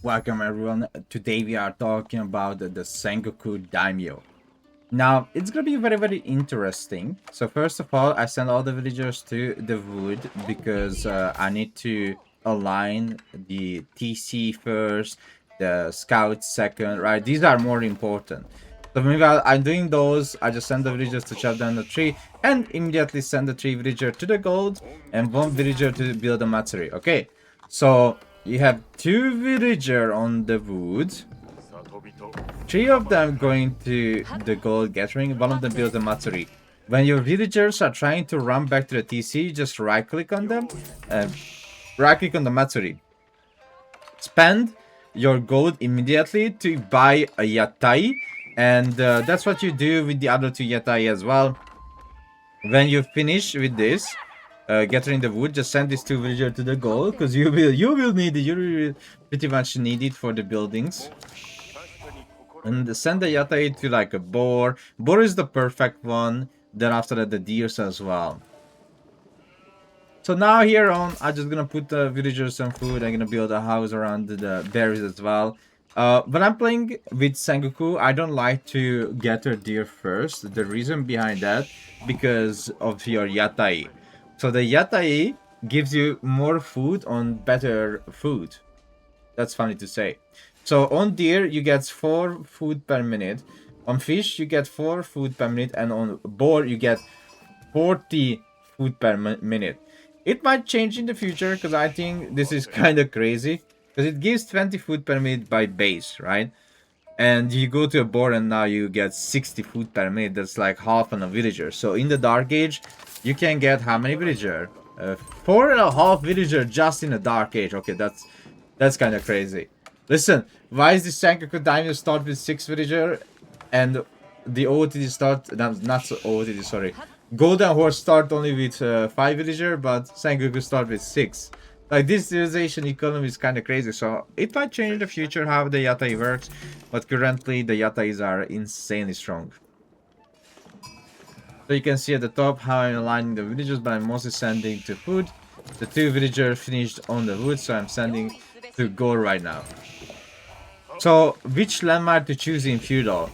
Welcome everyone. Today we are talking about the Sengoku Daimyo. Now it's gonna be very interesting. So first of all, I send all the villagers to the wood because I need to align the TC first, the scout second, right? These are more important. So meanwhile I'm doing those, I just send the villagers to chop down the tree and immediately send the 3 villager to the gold and 1 villager to build a matsuri. Okay, so you have 2 villager on the wood. 3 of them going to the gold gathering, 1 of them builds a matsuri. When your villagers are trying to run back to the TC, just right click on them, right click on the matsuri. Spend your gold immediately to buy a yatai, and that's what you do with the other 2 yatai as well. When you finish with this, gathering the wood, just send these 2 villagers to the gold because you will need it. You will pretty much need it for the buildings. And send the yatai to like a boar. Boar is the perfect one. Then after that, the deers as well. So now here on, I'm just gonna put the villagers some food. I'm gonna build a house around the berries as well. When I'm playing with Sengoku, I don't like to gather deer first. The reason behind that, because of your yatai. So the yatai gives you more food on better food. That's funny to say. So on deer, you get 4 food per minute. On fish, you get 4 food per minute. And on boar, you get 40 food per minute. It might change in the future because I think this is kind of crazy. Because it gives 20 food per minute by base, right? And you go to a boar and now you get 60 food per minute. That's like half on a villager. So in the Dark Age, you can get how many villager? 4.5 villager just in the Dark Age. Okay, that's kind of crazy. Listen, why is the Sengoku Daimyo start with 6 villager and the OOTD start, not OOTD, sorry. Golden Horse start only with 5 villager, but Sengoku start with 6. Like, this civilization economy is kind of crazy, so it might change in the future how the yatai works, but currently the yatais are insanely strong. So you can see at the top how I'm aligning the villagers, but I'm mostly sending to food. The 2 villagers finished on the wood, so I'm sending to gold right now. So, which landmark to choose in Feudal?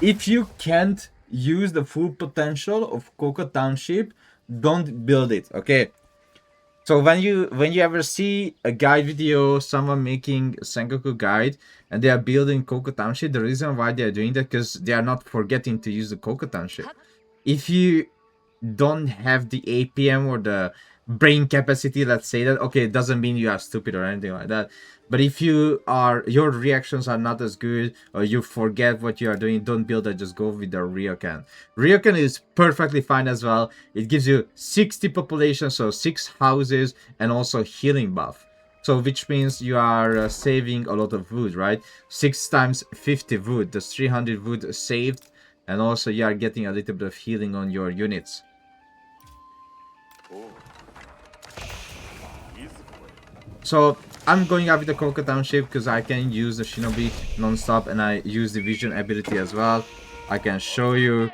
If you can't use the full potential of Coco Township, don't build it, okay? So when you ever see a guide video, someone making a Sengoku guide, and they are building Coco Township, the reason why they are doing that, because they are not forgetting to use the Coco Township. If you don't have the APM or the brain capacity, let's say that, okay, it doesn't mean you are stupid or anything like that, but if your reactions are not as good or you forget what you are doing, don't build it, just go with the Ryokan. Ryokan is perfectly fine as well. It gives you 60 population, so 6 houses, and also healing buff, so which means you are saving a lot of wood, right? 6 times 50 wood, that's 300 wood saved, and also you are getting a little bit of healing on your units. So I'm going up with the Coco Township because I can use the Shinobi non-stop, and I use the vision ability as well. I can show you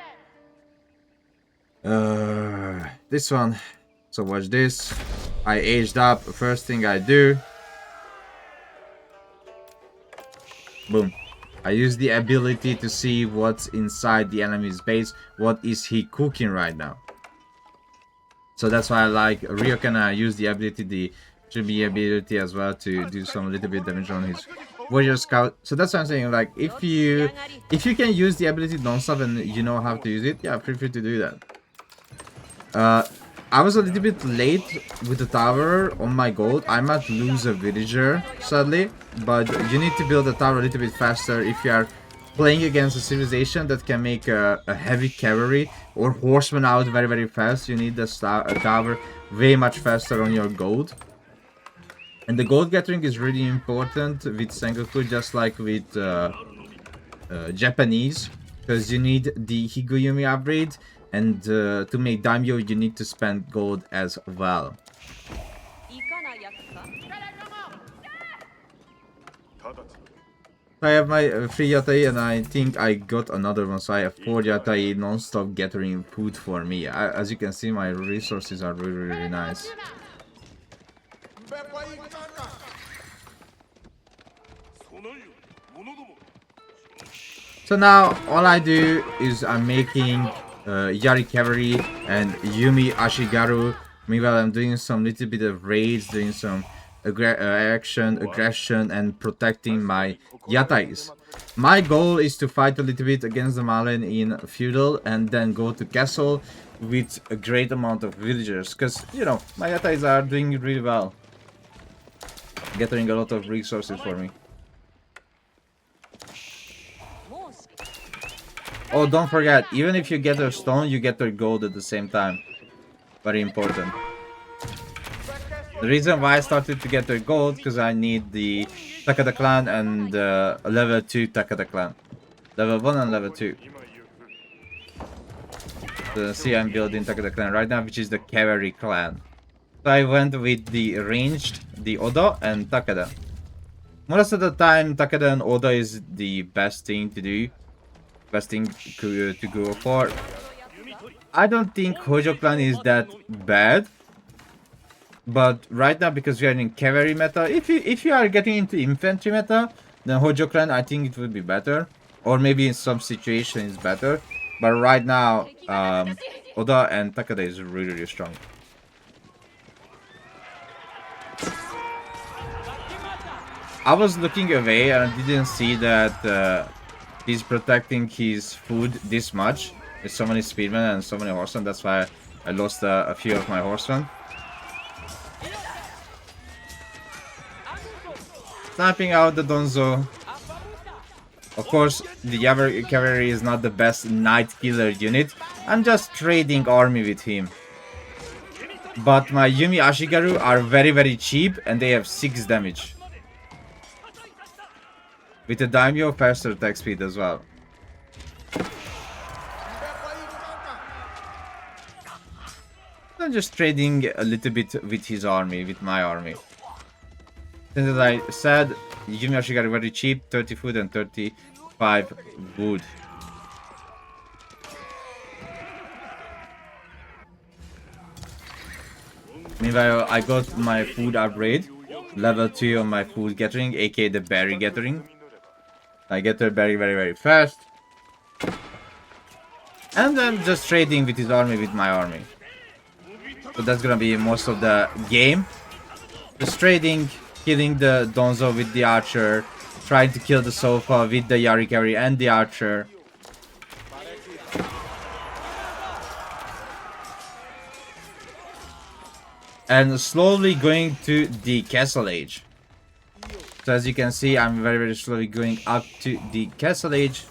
this one. So watch this. I aged up. First thing I do, boom. I use the ability to see what's inside the enemy's base. What is he cooking right now? So that's why I like Ryokan. I use the ability, the ability as well, to do some little bit damage on his warrior scout. So that's what I'm saying, like, if you can use the ability non-stop and you know how to use it, yeah, feel free to do that. I was a little bit late with the tower on my gold. I might lose a villager sadly, but you need to build the tower a little bit faster if you are playing against a civilization that can make a heavy cavalry or horsemen out very fast. You need the tower way much faster on your gold. And the gold gathering is really important with Sengoku, just like with Japanese, because you need the Higuyumi upgrade, and to make Daimyo you need to spend gold as well. I have my 3 yatai, and I think I got another one, so I have 4 yatai non-stop gathering food for me. As you can see, my resources are really nice. So now all I do is I'm making Yari Cavalry and Yumi Ashigaru. Meanwhile, I'm doing some little bit of raids, doing some aggression, and protecting my Yatais. My goal is to fight a little bit against the Malen in Feudal and then go to Castle with a great amount of villagers. Because, you know, my Yatais are doing really well. Gathering a lot of resources for me. Oh, don't forget, even if you get their stone, you get their gold at the same time. Very important. The reason why I started to get their gold, because I need the Takada clan and level 2 Takada clan. Level 1 and level 2. So see, I'm building Takada clan right now, which is the cavalry clan. So I went with the ranged, the Oda and Takada. Most of the time, Takada and Oda is the best thing to do. Best thing to go for. I don't think Hojo clan is that bad. But right now, because we are in cavalry meta, if you are getting into infantry meta, then Hojo clan, I think it would be better. Or maybe in some situations better. But right now, Oda and Takada is really, really strong. I was looking away and I didn't see that he's protecting his food this much. With so many speedmen and so many horsemen. That's why I lost a few of my horsemen. Sniping out the Donzo. Of course, the cavalry is not the best knight killer unit. I'm just trading army with him. But my Yumi Ashigaru are very, very cheap and they have 6 damage. With the Daimyo, faster attack speed as well. I'm just trading a little bit with his army, with my army. Since as I said, Yumi Ashigaru very cheap, 30 food and 35 wood. Meanwhile, I got my food upgrade, level 2 on my food gathering, aka the berry gathering. I get the berry very, very fast. And I'm just trading with his army with my army. So that's gonna be most of the game. Just trading, killing the Donzo with the archer, trying to kill the Sofa with the Yari Cavalry and the archer. And slowly going to the Castle Age. So as you can see, I'm very, very slowly going up to the Castle Age.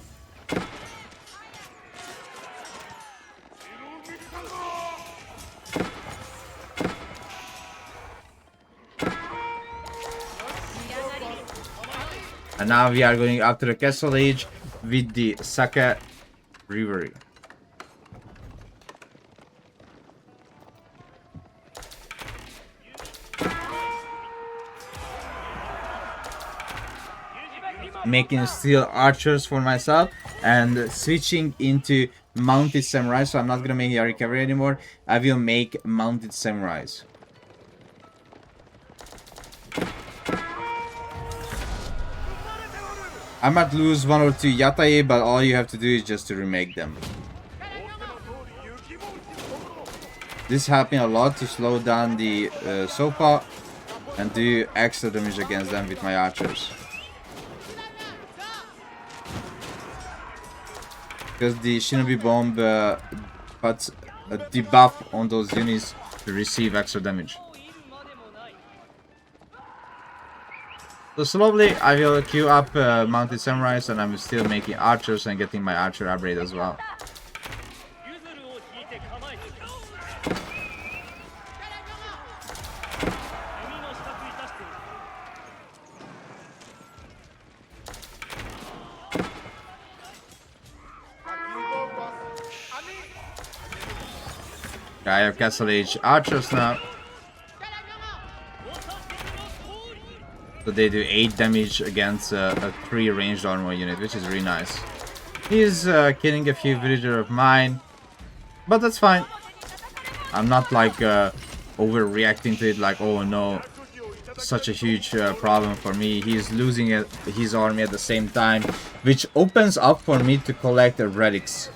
And now we are going up to the Castle Age with the Saka River. Making steel archers for myself and switching into mounted samurai. So I'm not gonna make Yari Cavalry anymore. I will make mounted samurais. I might lose 1 or 2 Yatai, but all you have to do is just to remake them. This helped me a lot to slow down the Sofa and do extra damage against them with my archers. Because the Shinobi Bomb puts a debuff on those units to receive extra damage. So slowly I will queue up mounted samurais and I'm still making archers and getting my archer upgrade as well. I have Castle Age archers now. So they do 8 damage against a 3 ranged armor unit, which is really nice. He's killing a few villagers of mine, but that's fine. I'm not like overreacting to it like, oh no, such a huge problem for me. He's losing his army at the same time, which opens up for me to collect the relics.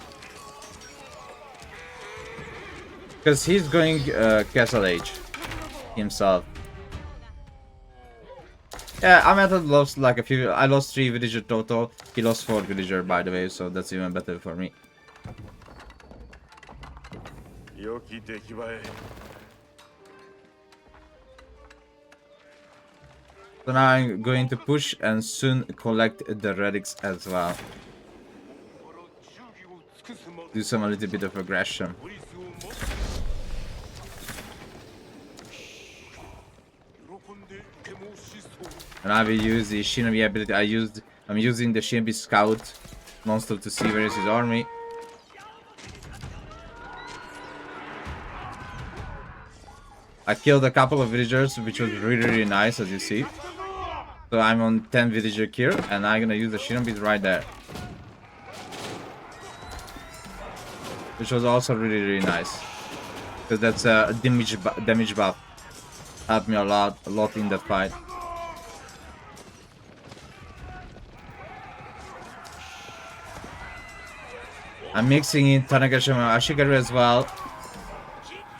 Because he's going Castle Age himself. Yeah, I might have lost like a few. I lost 3 villager total. He lost 4 villager, by the way, so that's even better for me. So now I'm going to push and soon collect the relics as well. Do some a little bit of aggression. And I will use the Shinobi ability. I'm using the Shinobi Scout monster to see where is his army. I killed a couple of villagers, which was really nice, as you see. So I'm on 10 villager kill, and I'm gonna use the Shinobi right there. Which was also really nice. Because that's a damage buff. Helped me a lot in that fight. I'm mixing in Tanagashima and Ashigaru as well.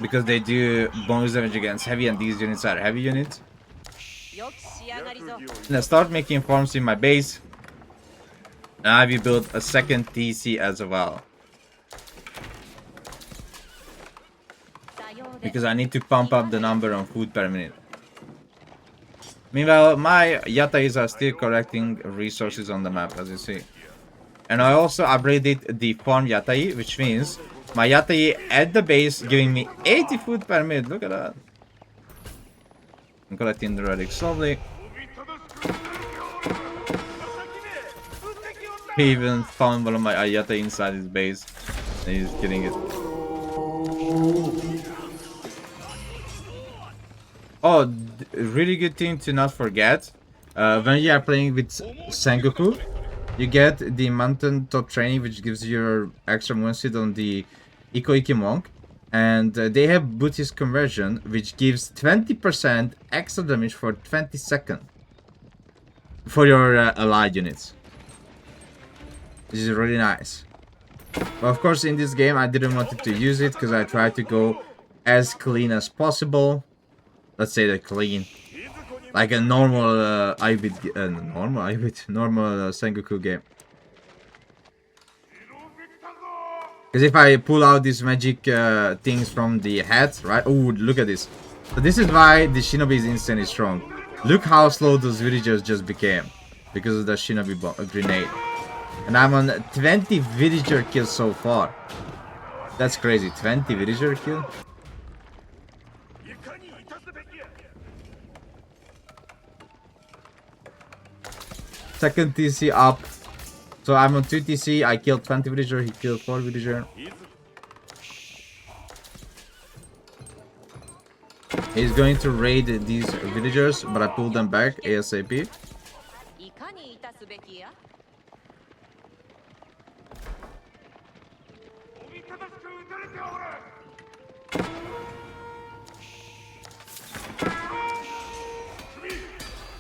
Because they do bonus damage against heavy, and these units are heavy units. And I start making farms in my base. And I will build a second TC as well. Because I need to pump up the number of food per minute. Meanwhile, my Yatais are still collecting resources on the map, as you see. And I also upgraded the farm Yatai, which means my Yatai at the base giving me 80 food per minute. Look at that. I'm collecting the relic slowly. He even found one of my Yatai inside his base. And he's killing it. Oh, really good thing to not forget. When you are playing with Sengoku, you get the mountain top training, which gives you extra movement speed on the Ikoiki monk. And they have Buddhist conversion, which gives 20% extra damage for 20 seconds for your allied units. This is really nice. But of course, in this game, I didn't want to use it because I tried to go as clean as possible. Let's say the clean, like a normal normal Sengoku game. Because if I pull out these magic things from the head, right? Oh, look at this. So this is why the Shinobi is instantly strong. Look how slow those villagers just became because of the Shinobi grenade. And I'm on 20 villager kills so far. That's crazy. 20 villager kill. Second TC up. So I'm on 2 TC. I killed 20 villager. He killed 4 villager. He's going to raid these villagers, but I pulled them back ASAP.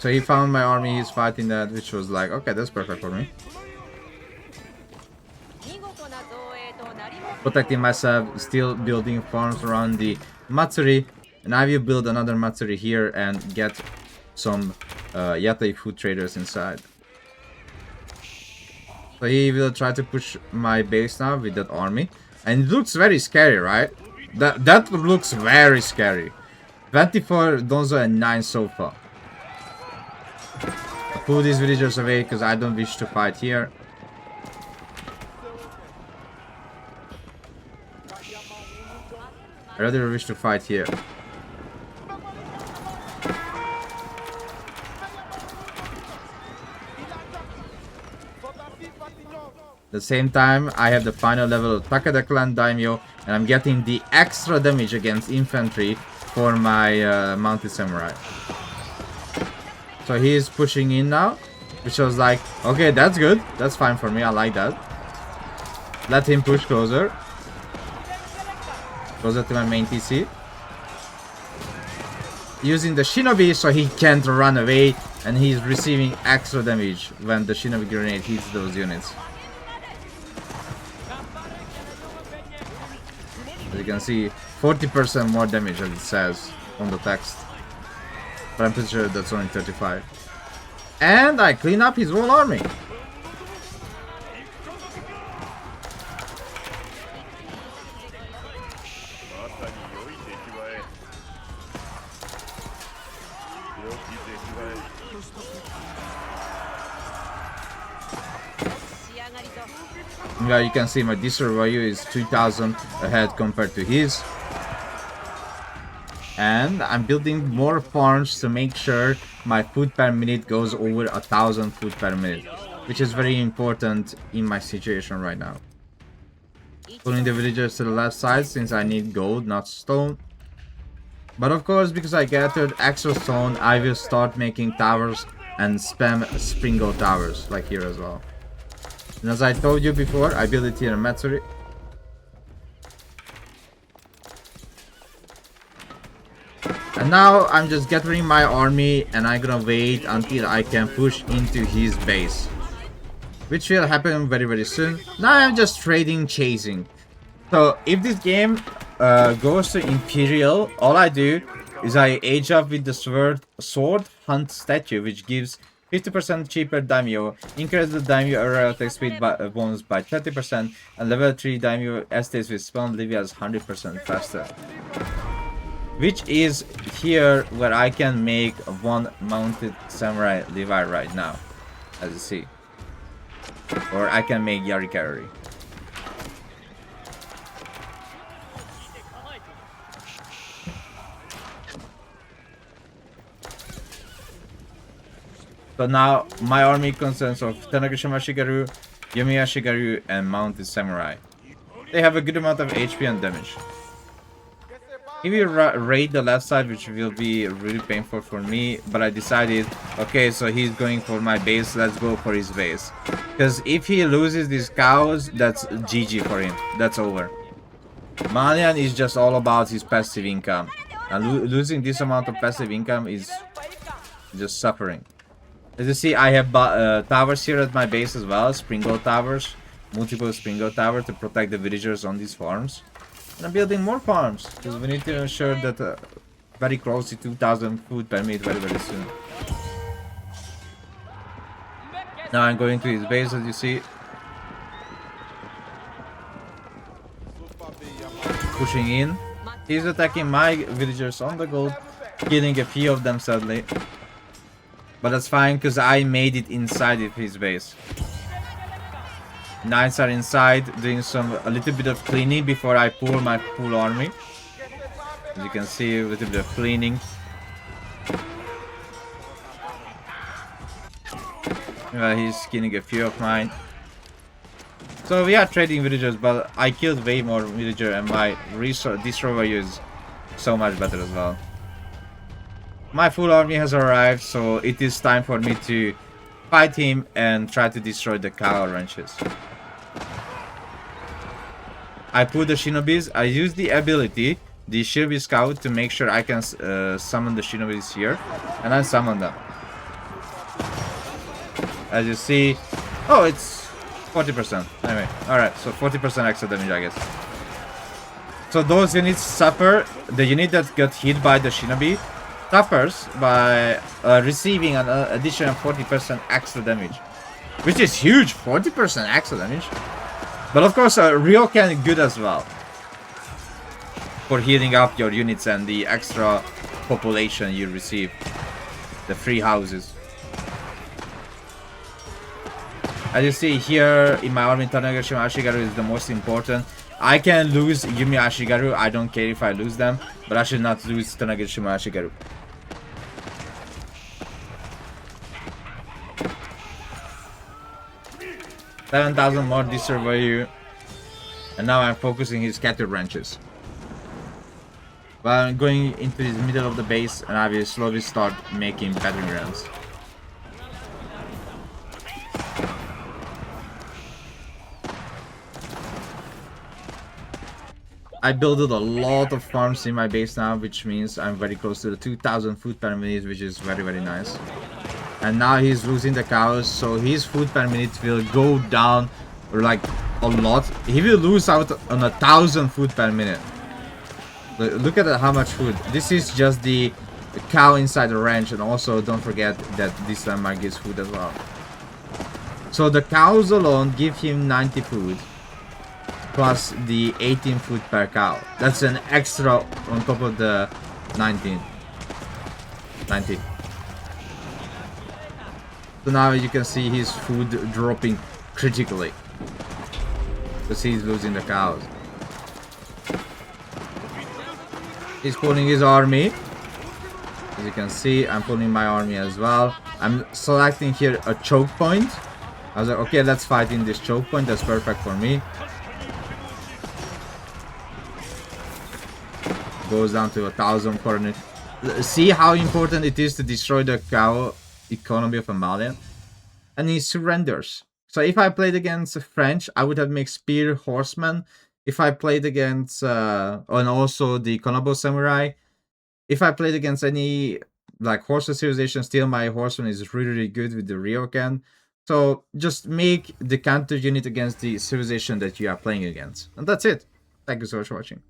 So he found my army, he's fighting that, which was like, okay, that's perfect for me. Protecting myself, still building farms around the Matsuri. And I will build another Matsuri here and get some Yatai food traders inside. So he will try to push my base now with that army. And it looks very scary, right? That looks very scary. 24 Donzo and 9 so far. Pull these villagers away because I don't wish to fight here. I rather wish to fight here. At the same time, I have the final level of Takeda Clan Daimyo, and I'm getting the extra damage against infantry for my mounted samurai. So he is pushing in now, which was like, okay, that's good. That's fine for me. I like that. Let him push closer. Closer to my main TC. using the shinobi so he can't run away, and he's receiving extra damage when the shinobi grenade hits those units. As you can see, 40% more damage as it says on the text. But I'm pretty sure that's only 35. And I clean up his whole army. Yeah, you can see my destroy value is 2000 ahead compared to his. And I'm building more farms to make sure my food per minute goes over 1000 food per minute, which is very important in my situation right now. Pulling the villagers to the left side since I need gold, not stone. But of course, because I gathered extra stone, I will start making towers and spam Springo towers, like here as well. And as I told you before, I built it here in Matsuri. And now I'm just gathering my army and I'm gonna wait until I can push into his base, which will happen very, very soon. Now I'm just trading, chasing. So if this game goes to Imperial, all I do is I age up with the sword hunt statue, which gives 50% cheaper Daimyo, increase the Daimyo area attack speed bonus by 30%, and level 3 Daimyo estates with spawn Livia's 100% faster. Which is here where I can make one mounted samurai Levi right now, as you see. Or I can make Yarikari. So now my army consists of Tanagashima Shigaru, Yomiya Shigaru, and Mounted Samurai. They have a good amount of HP and damage. If you raid the left side, which will be really painful for me, but I decided, okay, so he's going for my base, let's go for his base. Because if he loses these cows, that's GG for him. That's over. Malian is just all about his passive income. And losing this amount of passive income is just suffering. As you see, I have towers here at my base as well, Springo towers, multiple Springo towers to protect the villagers on these farms. And I'm building more farms, because we need to ensure that very close to 2000 food per minute very, very soon. Now I'm going to his base, as you see. Pushing in. He's attacking my villagers on the gold, killing a few of them sadly. But that's fine, because I made it inside of his base. Knights are inside, doing a little bit of cleaning before I pull my full army. As you can see, a little bit of cleaning. He's killing a few of mine. So we are trading villagers, but I killed way more villager and my destroy value is so much better as well. My full army has arrived, so it is time for me to fight him and try to destroy the cow ranches. I put the shinobis. I use the ability, the shinobi scout, to make sure I can summon the shinobis here, and I summon them. As you see, oh, it's 40%. Anyway, alright, so 40% extra damage, I guess. So those units suffer. The unit that got hit by the shinobi suffers by receiving an additional 40% extra damage, which is huge. 40% extra damage. But of course, Ryokan is good as well for healing up your units and the extra population you receive, the free houses. As you see here in my army, Tanagashima Ashigaru is the most important. I can lose Yumi Ashigaru. I don't care if I lose them, but I should not lose Tanagashima Ashigaru. $7,000 more destroy value, and now I'm focusing his cattle ranches. But I'm going into the middle of the base, and I will slowly start making battering rams. I built a lot of farms in my base now, which means I'm very close to the 2000 food per minute, which is very, very nice. And now he's losing the cows, so his food per minute will go down like a lot. He will lose out on 1000 food per minute. Look at how much food. This is just the cow inside the ranch, and also don't forget that this landmark gives food as well. So the cows alone give him 90 food. Plus the 18 food per cow. That's an extra on top of the 19. 90. So now you can see his food dropping critically. Because he's losing the cows. He's pulling his army. As you can see, I'm pulling my army as well. I'm selecting here a choke point. I was like, okay, let's fight in this choke point. That's perfect for me. Goes down to 1000 per minute. See how important it is to destroy the cow economy of a Malian? And he surrenders. So if I played against French, I would have made spear horseman. If I played against and also the Konobo samurai, if I played against any like horseless civilization, still my horseman is really, really good with the ryokan. So just make the counter unit against the civilization that you are playing against. And that's it. Thank you so much for watching.